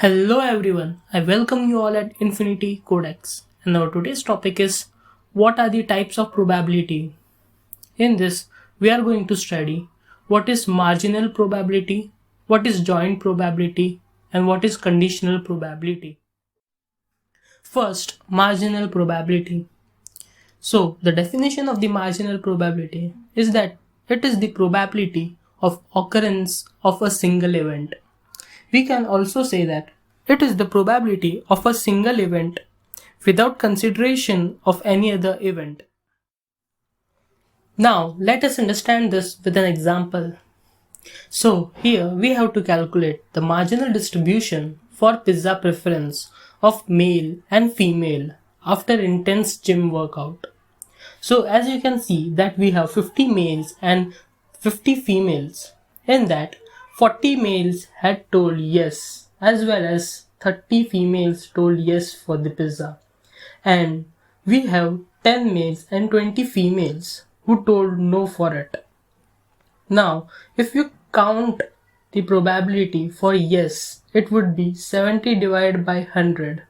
Hello everyone, I welcome you all at Infinity Codex. And our today's topic is what are the types of probability? In this, we are going to study what is marginal probability, what is joint probability, and what is conditional probability. First, marginal probability. So, the definition of the marginal probability is that it is the probability of occurrence of a single event. We can also say that it is the probability of a single event without consideration of any other event. Now, let us understand this with an example. So, here we have to calculate the marginal distribution for pizza preference of male and female after intense gym workout. So, as you can see that we have 50 males and 50 females. In that, 40 males had told yes, as well as 30 females told yes for the pizza. And we have 10 males and 20 females who told no for it. Now, if you count the probability for yes, it would be 70 divided by 100,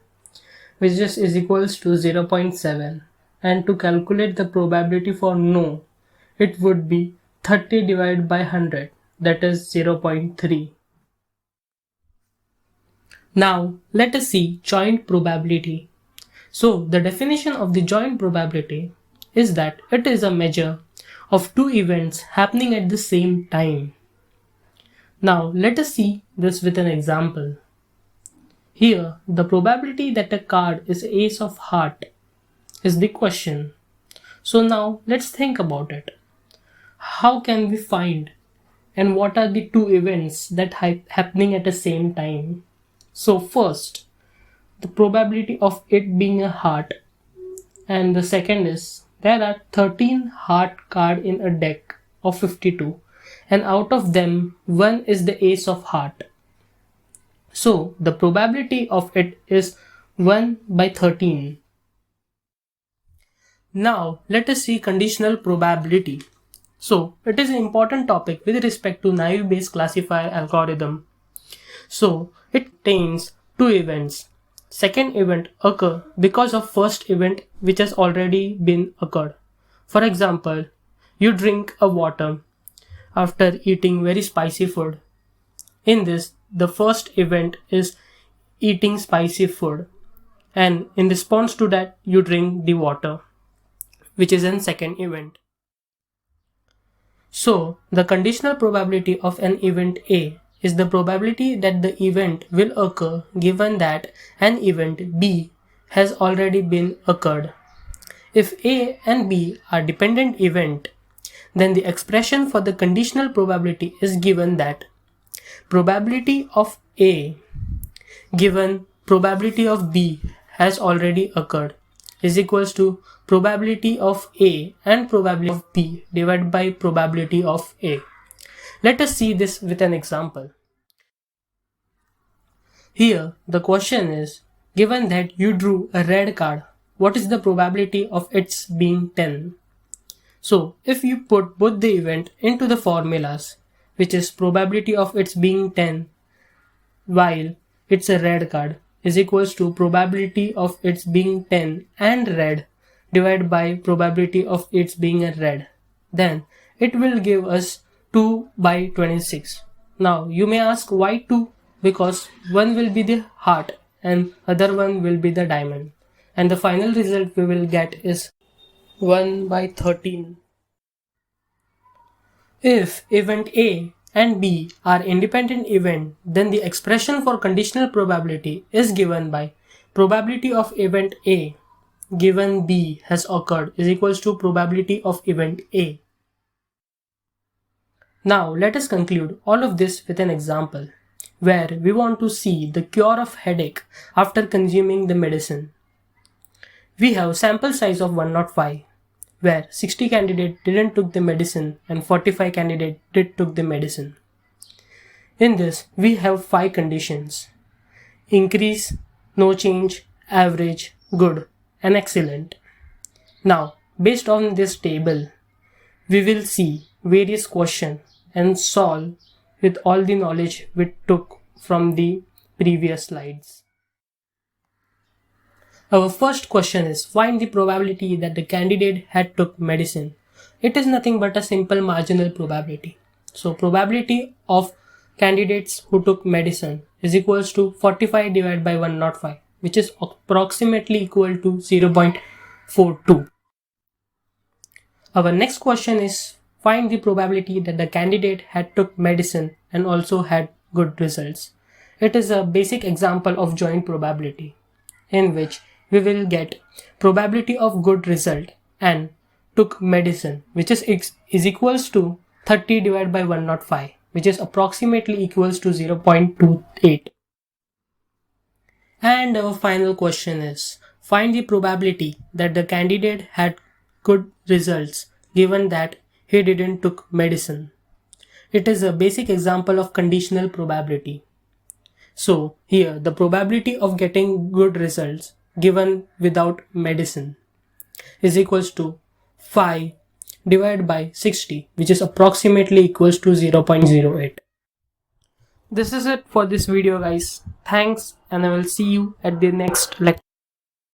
which is equals to 0.7. And to calculate the probability for no, it would be 30 divided by 100, that is 0.3. Now, let us see joint probability. So, the definition of the joint probability is that it is a measure of two events happening at the same time. Now, let us see this with an example. Here, the probability that a card is ace of heart is the question. So now, let's think about it. How can we find and what are the two events that happening at the same time? So first, the probability of it being a heart, and the second is there are 13 heart cards in a deck of 52, and out of them one is the ace of heart. So the probability of it is 1 by 13. Now let us see conditional probability. So it is an important topic with respect to naive Bayes classifier algorithm. So it contains two events. Second event occur because of first event which has already been occurred. For example, you drink a water after eating very spicy food. In this, the first event is eating spicy food, and in response to that you drink the water, which is an second event. So, the conditional probability of an event A is the probability that the event will occur given that an event B has already been occurred. If A and B are dependent event, then the expression for the conditional probability is given that probability of A given probability of B has already occurred is equals to probability of A and probability of B divided by probability of A. Let us see this with an example. Here the question is, given that you drew a red card, what is the probability of its being 10? So if you put both the event into the formulas, which is probability of its being 10 while it's a red card is equals to probability of its being 10 and red divided by probability of its being a red, then it will give us 2 by 26. Now you may ask why 2? Because one will be the heart and other one will be the diamond, and the final result we will get is 1 by 13. If event A and B are independent events, then the expression for conditional probability is given by probability of event A given B has occurred is equals to probability of event A. Now let us conclude all of this with an example where we want to see the cure of headache after consuming the medicine. We have sample size of 105, where 60 candidates didn't took the medicine and 45 candidates did took the medicine. In this, we have 5 conditions: increase, no change, average, good, and excellent. Now, based on this table, we will see various questions and solve with all the knowledge we took from the previous slides. Our first question is, find the probability that the candidate had took medicine. It is nothing but a simple marginal probability. So probability of candidates who took medicine is equals to 45 divided by 105, which is approximately equal to 0.42. Our next question is, find the probability that the candidate had took medicine and also had good results. It is a basic example of joint probability, in which we will get probability of good result and took medicine, which is equals to 30 divided by 105, which is approximately equals to 0.28. And our final question is, find the probability that the candidate had good results given that he didn't took medicine. It is a basic example of conditional probability. So here the probability of getting good results given without medicine is equals to 5 divided by 60, which is approximately equals to 0.08. This is it for this video, guys. Thanks, and I will see you at the next lecture.